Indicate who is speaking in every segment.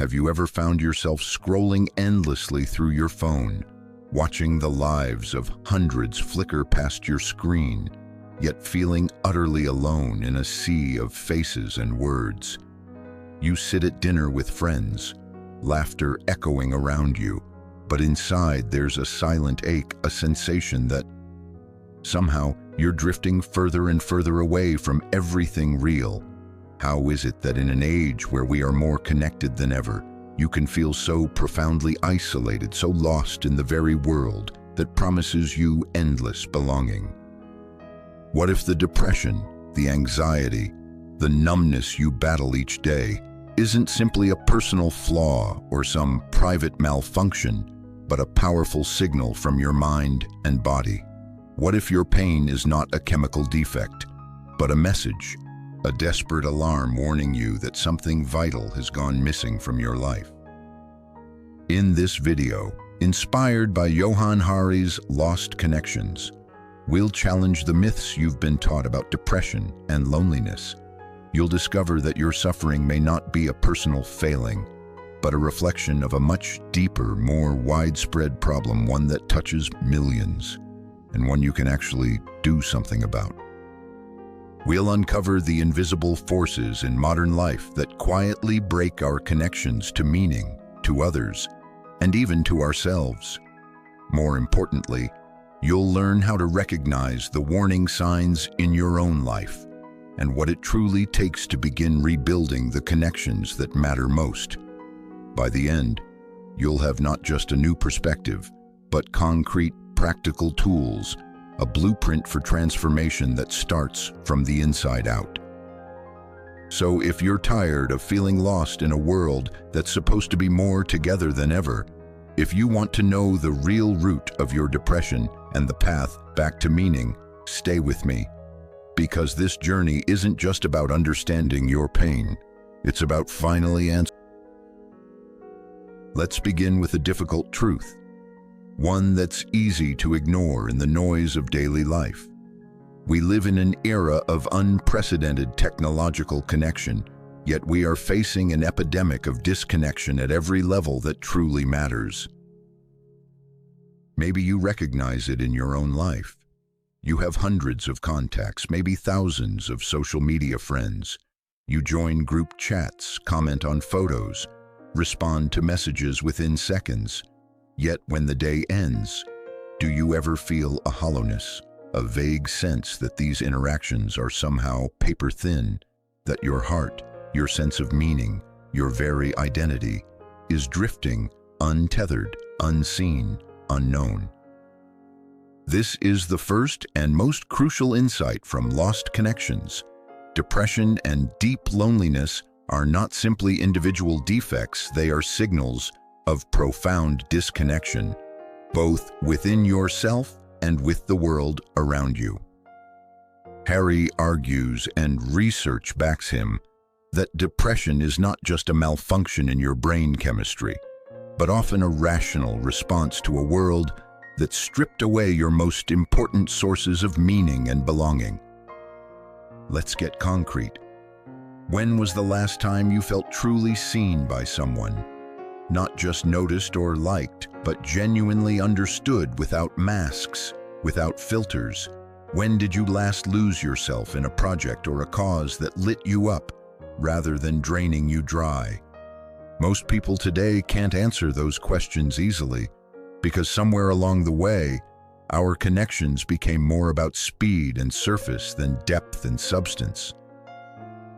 Speaker 1: Have you ever found yourself scrolling endlessly through your phone, watching the lives of hundreds flicker past your screen, yet feeling utterly alone in a sea of faces and words? You sit at dinner with friends, laughter echoing around you, but inside there's a silent ache, a sensation that somehow you're drifting further and further away from everything real. How is it that in an age where we are more connected than ever, you can feel so profoundly isolated, so lost in the very world that promises you endless belonging? What if the depression, the anxiety, the numbness you battle each day isn't simply a personal flaw or some private malfunction, but a powerful signal from your mind and body? What if your pain is not a chemical defect, but a message, a desperate alarm warning you that something vital has gone missing from your life? In this video, inspired by Johann Hari's Lost Connections, we'll challenge the myths you've been taught about depression and loneliness. You'll discover that your suffering may not be a personal failing, but a reflection of a much deeper, more widespread problem, one that touches millions, and one you can actually do something about. We'll uncover the invisible forces in modern life that quietly break our connections to meaning, to others, and even to ourselves. More importantly, you'll learn how to recognize the warning signs in your own life and what it truly takes to begin rebuilding the connections that matter most. By the end, you'll have not just a new perspective, but concrete, practical tools, a blueprint for transformation that starts from the inside out. So if you're tired of feeling lost in a world that's supposed to be more together than ever, if you want to know the real root of your depression and the path back to meaning, stay with me. Because this journey isn't just about understanding your pain, it's about finally answering. Let's begin with a difficult truth, one that's easy to ignore in the noise of daily life. We live in an era of unprecedented technological connection, yet we are facing an epidemic of disconnection at every level that truly matters. Maybe you recognize it in your own life. You have hundreds of contacts, maybe thousands of social media friends. You join group chats, comment on photos, respond to messages within seconds. Yet when the day ends, do you ever feel a hollowness, a vague sense that these interactions are somehow paper thin, that your heart, your sense of meaning, your very identity is drifting, untethered, unseen, unknown? This is the first and most crucial insight from Lost Connections. Depression and deep loneliness are not simply individual defects, they are signals of profound disconnection, both within yourself and with the world around you. Hari argues, and research backs him, that depression is not just a malfunction in your brain chemistry, but often a rational response to a world that stripped away your most important sources of meaning and belonging. Let's get concrete. When was the last time you felt truly seen by someone? Not just noticed or liked, but genuinely understood without masks, without filters. When did you last lose yourself in a project or a cause that lit you up rather than draining you dry? Most people today can't answer those questions easily because somewhere along the way, our connections became more about speed and surface than depth and substance.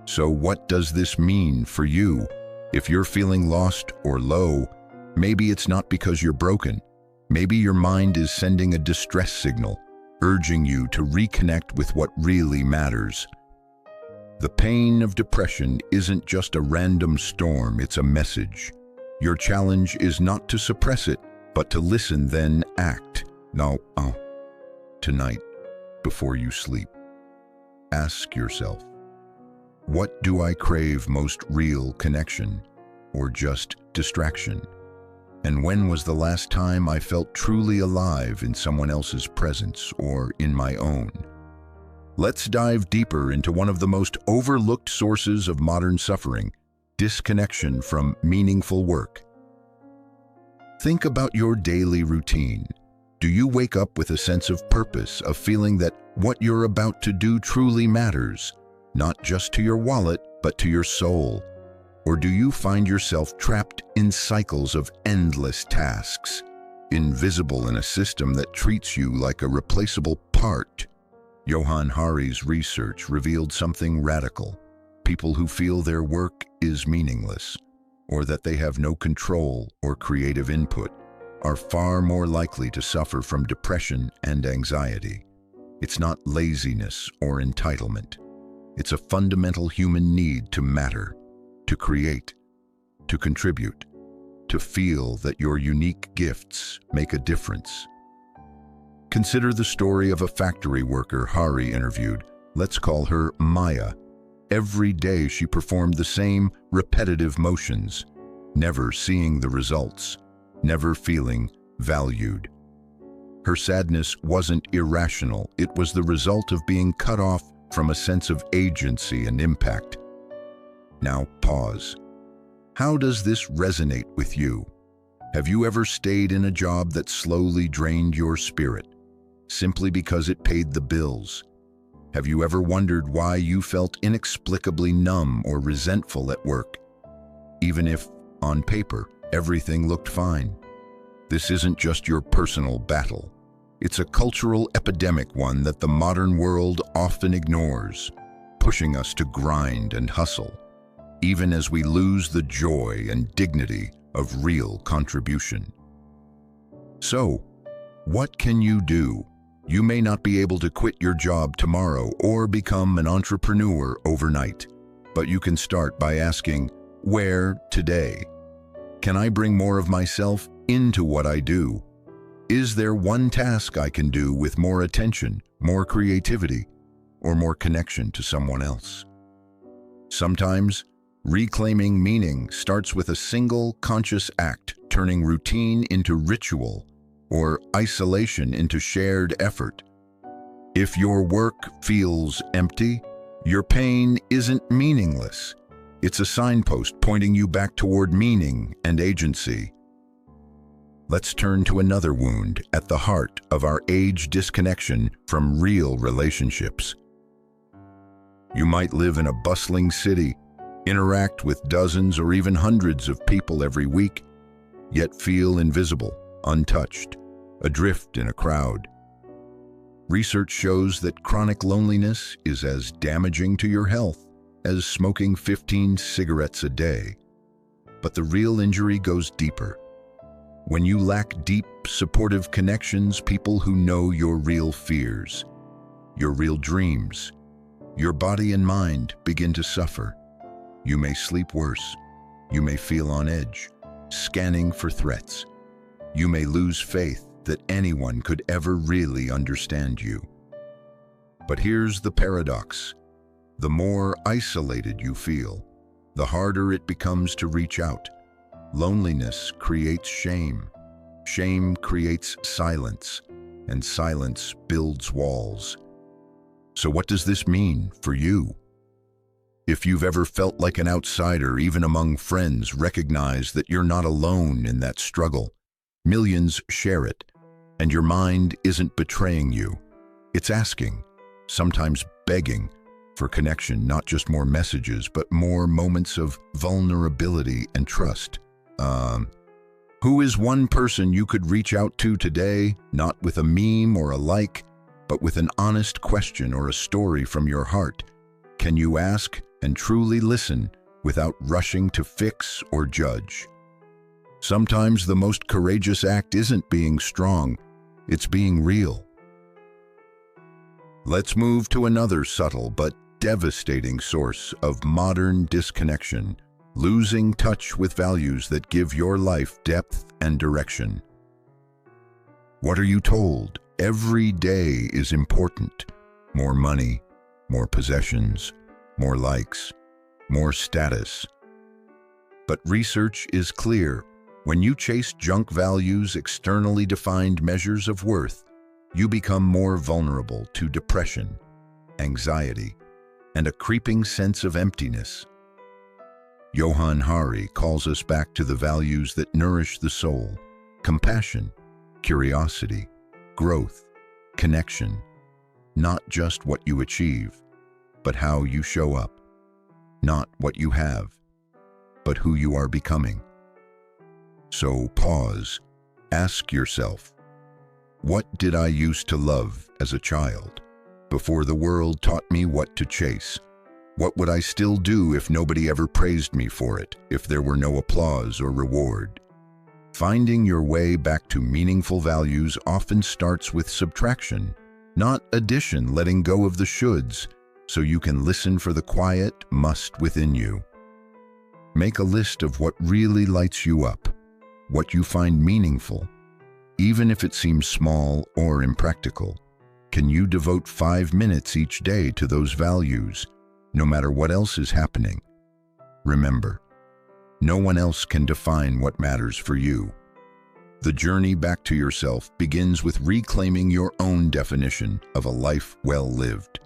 Speaker 1: So what does this mean for you? If you're feeling lost or low, maybe it's not because you're broken. Maybe your mind is sending a distress signal, urging you to reconnect with what really matters. The pain of depression isn't just a random storm, it's a message. Your challenge is not to suppress it, but to listen, then act. Now, tonight, before you sleep, ask yourself, what do I crave most, real connection or just distraction? And when was the last time I felt truly alive in someone else's presence or in my own? Let's dive deeper into one of the most overlooked sources of modern suffering, Disconnection from meaningful work. Think about your daily routine. Do you wake up with a sense of purpose, a feeling that what you're about to do truly matters, not just to your wallet, but to your soul? Or do you find yourself trapped in cycles of endless tasks, invisible in a system that treats you like a replaceable part? Johann Hari's research revealed something radical. People who feel their work is meaningless, or that they have no control or creative input, are far more likely to suffer from depression and anxiety. It's not laziness or entitlement. It's a fundamental human need to matter, to create, to contribute, to feel that your unique gifts make a difference. Consider the story of a factory worker Hari interviewed. Let's call her Maya. Every day she performed the same repetitive motions, never seeing the results, never feeling valued. Her sadness wasn't irrational. It was the result of being cut off from a sense of agency and impact. Now pause. How does this resonate with you? Have you ever stayed in a job that slowly drained your spirit, simply because it paid the bills? Have you ever wondered why you felt inexplicably numb or resentful at work, even if, on paper, everything looked fine? This isn't just your personal battle. It's a cultural epidemic, one that the modern world often ignores, pushing us to grind and hustle, even as we lose the joy and dignity of real contribution. So, what can you do? You may not be able to quit your job tomorrow or become an entrepreneur overnight, but you can start by asking, where today? Can I bring more of myself into what I do? Is there one task I can do with more attention, more creativity, or more connection to someone else? Sometimes, reclaiming meaning starts with a single conscious act, turning routine into ritual, or isolation into shared effort. If your work feels empty, your pain isn't meaningless. It's a signpost pointing you back toward meaning and agency. Let's turn to another wound at the heart of our age: disconnection from real relationships. You might live in a bustling city, interact with dozens or even hundreds of people every week, yet feel invisible, untouched, adrift in a crowd. Research shows that chronic loneliness is as damaging to your health as smoking 15 cigarettes a day. But the real injury goes deeper. When you lack deep, supportive connections, people who know your real fears, your real dreams, your body and mind begin to suffer. You may sleep worse. You may feel on edge, scanning for threats. You may lose faith that anyone could ever really understand you. But here's the paradox. The more isolated you feel, the harder it becomes to reach out. Loneliness creates shame. Shame creates silence, and silence builds walls. So what does this mean for you? If you've ever felt like an outsider, even among friends, recognize that you're not alone in that struggle. Millions share it, and your mind isn't betraying you. It's asking, sometimes begging, for connection, not just more messages, but more moments of vulnerability and trust. Who is one person you could reach out to today, not with a meme or a like, but with an honest question or a story from your heart? Can you ask and truly listen without rushing to fix or judge? Sometimes the most courageous act isn't being strong, it's being real. Let's move to another subtle but devastating source of modern disconnection: losing touch with values that give your life depth and direction. What are you told? Every day is important. More money, more possessions, more likes, more status. But research is clear. When you chase junk values, externally defined measures of worth, you become more vulnerable to depression, anxiety, and a creeping sense of emptiness. Johann Hari calls us back to the values that nourish the soul: compassion, curiosity, growth, connection. Not just what you achieve, but how you show up. Not what you have, but who you are becoming. So pause, ask yourself, what did I used to love as a child, before the world taught me what to chase? What would I still do if nobody ever praised me for it, if there were no applause or reward? Finding your way back to meaningful values often starts with subtraction, not addition, letting go of the shoulds, so you can listen for the quiet must within you. Make a list of what really lights you up, what you find meaningful, even if it seems small or impractical. Can you devote 5 minutes each day to those values, no matter what else is happening? Remember, no one else can define what matters for you. The journey back to yourself begins with reclaiming your own definition of a life well lived.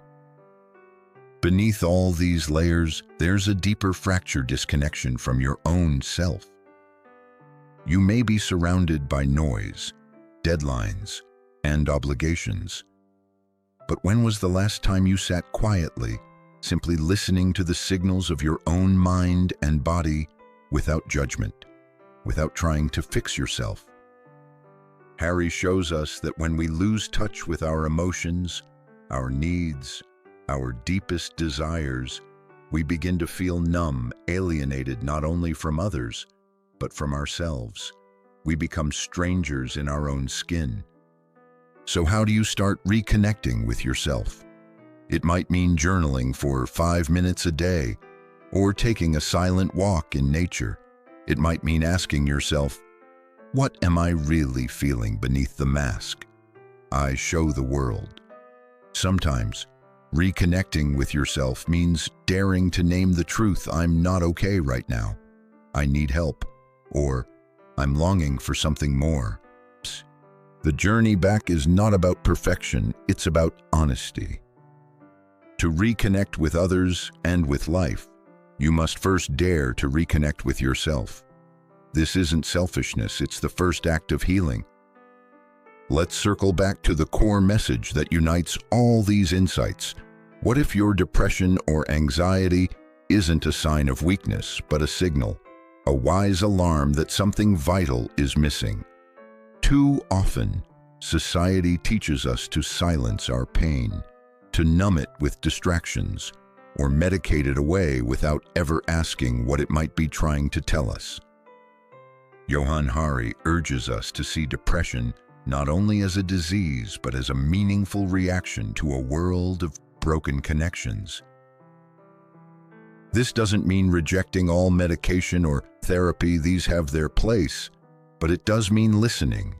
Speaker 1: Beneath all these layers, there's a deeper fractured disconnection from your own self. You may be surrounded by noise, deadlines, and obligations. But when was the last time you sat quietly, simply listening to the signals of your own mind and body without judgment, without trying to fix yourself? Hari shows us that when we lose touch with our emotions, our needs, our deepest desires, we begin to feel numb, alienated not only from others, but from ourselves. We become strangers in our own skin. So how do you start reconnecting with yourself? It might mean journaling for 5 minutes a day, or taking a silent walk in nature. It might mean asking yourself, what am I really feeling beneath the mask I show the world? Sometimes, reconnecting with yourself means daring to name the truth: I'm not okay right now. I need help. Or, I'm longing for something more. The journey back is not about perfection, it's about honesty. To reconnect with others and with life, you must first dare to reconnect with yourself. This isn't selfishness, it's the first act of healing. Let's circle back to the core message that unites all these insights. What if your depression or anxiety isn't a sign of weakness, but a signal, a wise alarm that something vital is missing? Too often, society teaches us to silence our pain, to numb it with distractions, or medicate it away without ever asking what it might be trying to tell us. Johann Hari urges us to see depression not only as a disease, but as a meaningful reaction to a world of broken connections. This doesn't mean rejecting all medication or therapy; these have their place, but it does mean listening,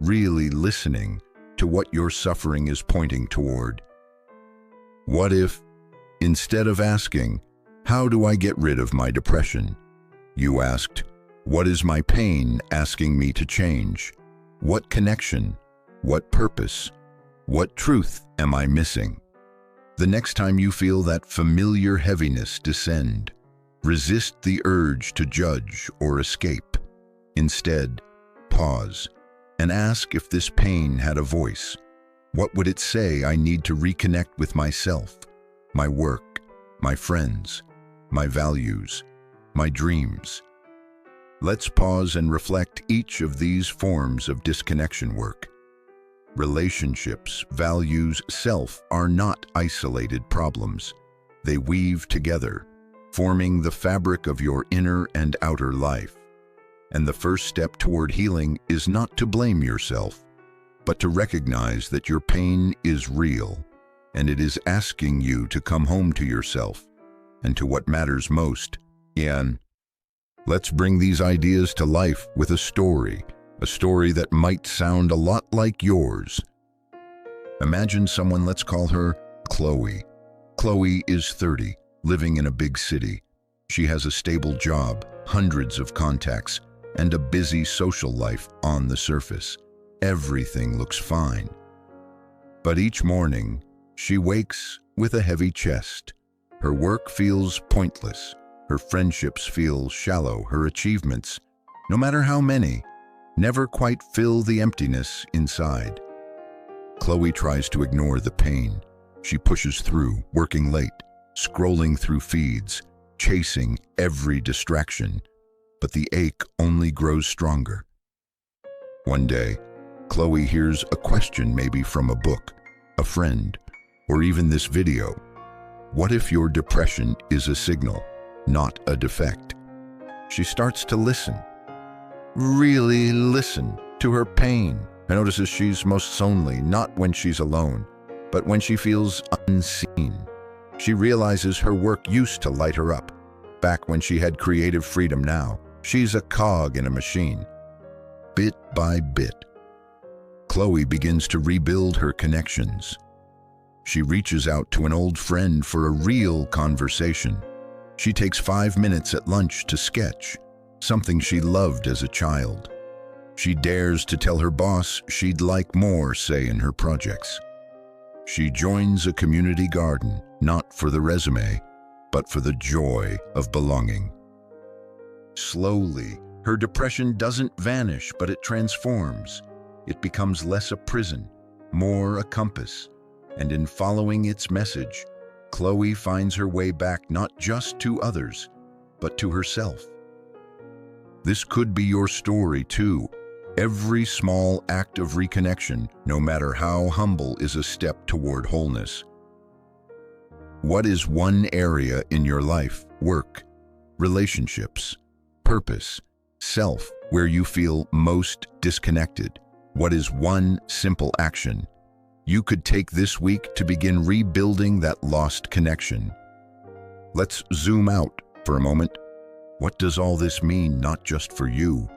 Speaker 1: really listening to what your suffering is pointing toward. What if, instead of asking, how do I get rid of my depression, you asked, what is my pain asking me to change? What connection, what purpose, what truth am I missing? The next time you feel that familiar heaviness descend, resist the urge to judge or escape. Instead, pause and ask if this pain had a voice. What would it say I need to reconnect with myself, my work, my friends, my values, my dreams? Let's pause and reflect each of these forms of disconnection work. Relationships, values, self are not isolated problems. They weave together, forming the fabric of your inner and outer life. And the first step toward healing is not to blame yourself, but to recognize that your pain is real, and it is asking you to come home to yourself and to what matters most. And let's bring these ideas to life with a story that might sound a lot like yours. Imagine someone, let's call her Chloe. Chloe is 30, living in a big city. She has a stable job, hundreds of contacts, and a busy social life on the surface. Everything looks fine. But each morning, she wakes with a heavy chest. Her work feels pointless. Her friendships feel shallow. Her achievements, no matter how many, never quite fill the emptiness inside. Chloe tries to ignore the pain. She pushes through, working late, scrolling through feeds, chasing every distraction, but the ache only grows stronger. One day, Chloe hears a question, maybe from a book, a friend, or even this video. What if your depression is a signal, not a defect? She starts to listen, really listen to her pain. I notices she's most lonely, not when she's alone, but when she feels unseen. She realizes her work used to light her up, back when she had creative freedom. Now, she's a cog in a machine. Bit by bit, Chloe begins to rebuild her connections. She reaches out to an old friend for a real conversation. She takes 5 minutes at lunch to sketch, something she loved as a child. She dares to tell her boss she'd like more say in her projects. She joins a community garden, not for the resume, but for the joy of belonging. Slowly, her depression doesn't vanish, but it transforms. It becomes less a prison, more a compass. And in following its message, Chloe finds her way back not just to others, but to herself. This could be your story too. Every small act of reconnection, no matter how humble, is a step toward wholeness. What is one area in your life, work, relationships, purpose, self, where you feel most disconnected? What is one simple action you could take this week to begin rebuilding that lost connection? Let's zoom out for a moment. What does all this mean, not just for you,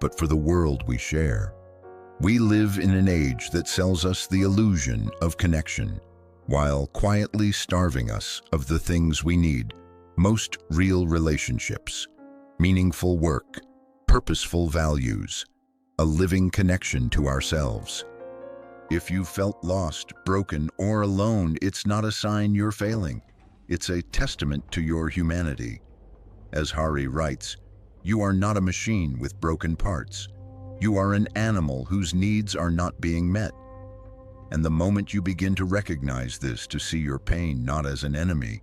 Speaker 1: but for the world we share? We live in an age that sells us the illusion of connection, while quietly starving us of the things we need most: real relationships, meaningful work, purposeful values, a living connection to ourselves. If you felt lost, broken, or alone, it's not a sign you're failing. It's a testament to your humanity. As Hari writes, you are not a machine with broken parts. You are an animal whose needs are not being met. And the moment you begin to recognize this, to see your pain not as an enemy,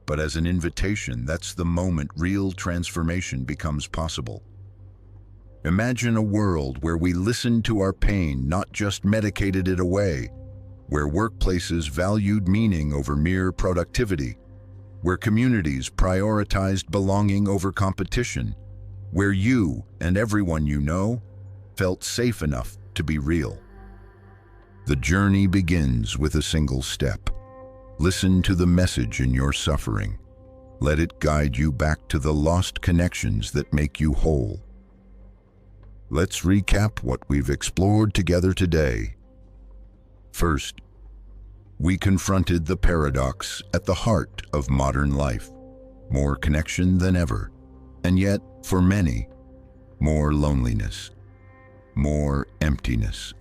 Speaker 1: but as an invitation, that's the moment real transformation becomes possible. Imagine a world where we listened to our pain, not just medicated it away, where workplaces valued meaning over mere productivity, where communities prioritized belonging over competition, where you and everyone you know felt safe enough to be real. The journey begins with a single step. Listen to the message in your suffering. Let it guide you back to the lost connections that make you whole. Let's recap what we've explored together today. First, we confronted the paradox at the heart of modern life: more connection than ever, and yet, for many, more loneliness, more emptiness.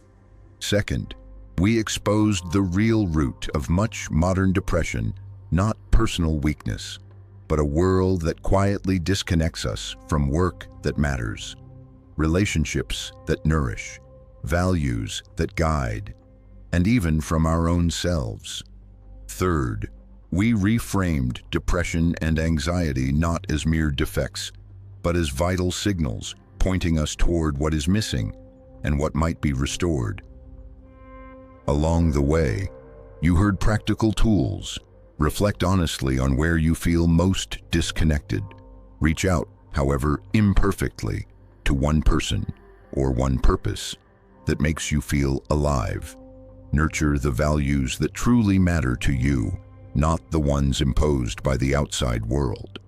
Speaker 1: Second, we exposed the real root of much modern depression, not personal weakness, but a world that quietly disconnects us from work that matters, relationships that nourish, values that guide, and even from our own selves. Third, we reframed depression and anxiety not as mere defects, but as vital signals pointing us toward what is missing and what might be restored. Along the way, you heard practical tools. Reflect honestly on where you feel most disconnected. Reach out, however imperfectly, to one person or one purpose that makes you feel alive. Nurture the values that truly matter to you, not the ones imposed by the outside world.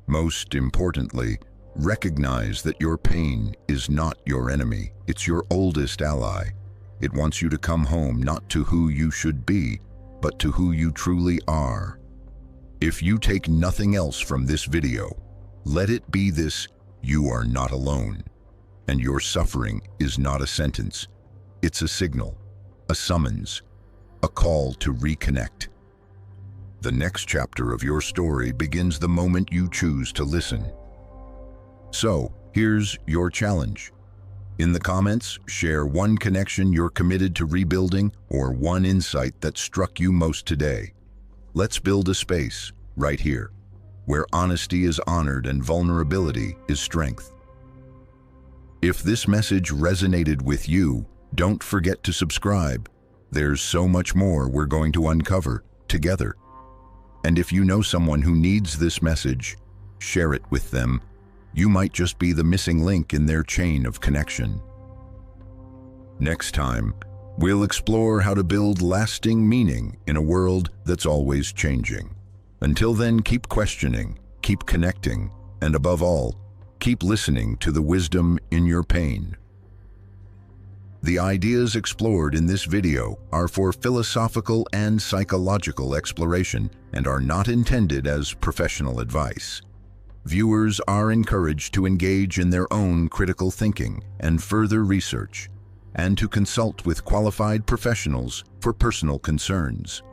Speaker 1: Most importantly, recognize that your pain is not your enemy. It's your oldest ally. It wants you to come home, not to who you should be, but to who you truly are. If you take nothing else from this video, let it be this: you are not alone, and your suffering is not a sentence. It's a signal, a summons, a call to reconnect. The next chapter of your story begins the moment you choose to listen. So, here's your challenge. In the comments, share one connection you're committed to rebuilding or one insight that struck you most today. Let's build a space, right here, where honesty is honored and vulnerability is strength. If this message resonated with you, don't forget to subscribe. There's so much more we're going to uncover together. And if you know someone who needs this message, share it with them. You might just be the missing link in their chain of connection. Next time, we'll explore how to build lasting meaning in a world that's always changing. Until then, keep questioning, keep connecting, and above all, keep listening to the wisdom in your pain. The ideas explored in this video are for philosophical and psychological exploration and are not intended as professional advice. Viewers are encouraged to engage in their own critical thinking and further research, and to consult with qualified professionals for personal concerns.